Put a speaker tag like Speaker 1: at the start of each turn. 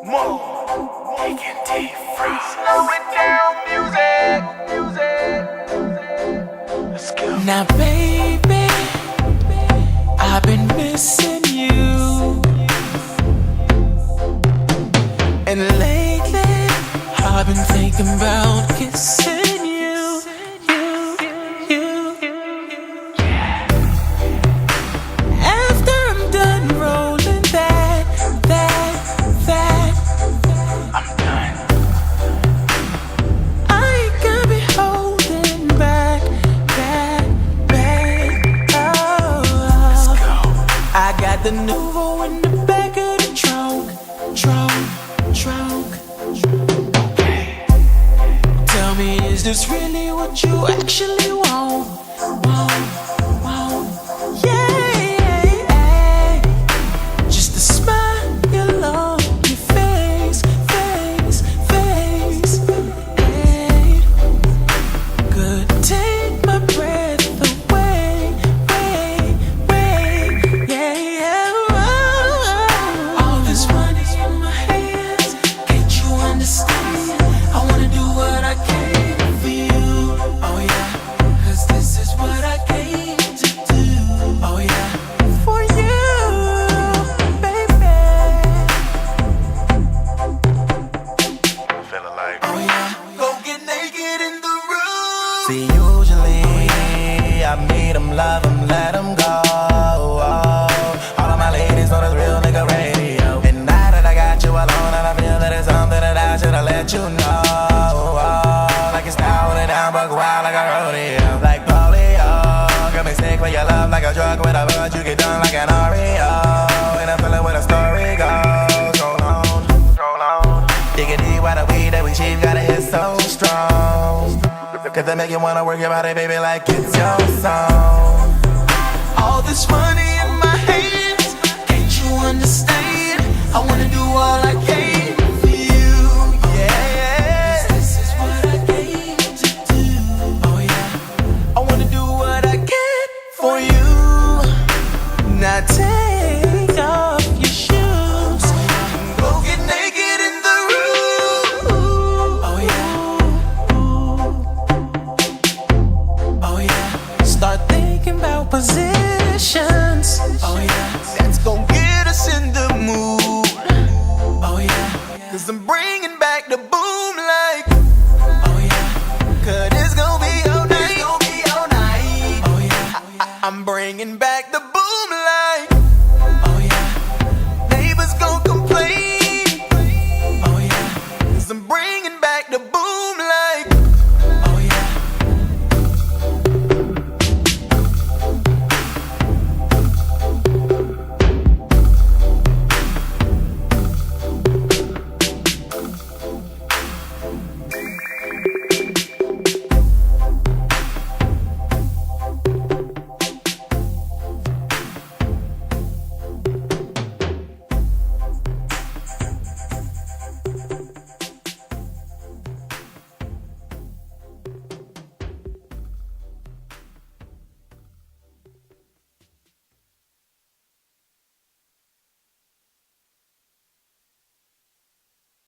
Speaker 1: More. Taking deep frost. Slow it down, music. Let's go.
Speaker 2: Now, baby, I've been missing you, and lately I've been thinking about kissing you. After I'm done rolling that,
Speaker 1: I'm done.
Speaker 2: I ain't gonna be holding back.
Speaker 1: Let's
Speaker 2: Oh,
Speaker 1: go.
Speaker 2: I got the Nouveau in the back of the trunk. Tell me, is this really what you actually want? Yeah. Just a smile on your face. Hey. Could take my breath away. Yeah. All this money in my hands, can't you understand? I wanna do what I can for you. Oh yeah, 'cause this is what I came to do. Oh yeah, for you, baby.
Speaker 1: Feeling like.
Speaker 2: Oh yeah, go get naked in the room.
Speaker 3: See, usually I meet 'em, love 'em, let 'em go. All of my ladies know this real nigga radio. And now that I got you alone, and I feel that it's something that I should've let you know. Like it's now and down, buck wild like a rodeo. Like polio, got me sick with your love like a drug with a bud. You get done like an Oreo. And I'm feeling where the story goes. Roll on. Diggity why the weed that we cheap gotta hit so strong. Cause they make you wanna work your body, baby, like it's your song.
Speaker 2: All this money in my hands, can't you understand? I wanna do all I can for you. Yeah, this is what I came to do. Oh yeah, I wanna do what I can for you. Now take off your shoes and go get naked in the room. Oh yeah, start thinking about positions. Oh yeah, that's gon' get us in the mood. Oh yeah, 'cause I'm bringing back the boom like. Oh yeah, 'cause it's gon' be all night. Oh yeah, I'm bringing back the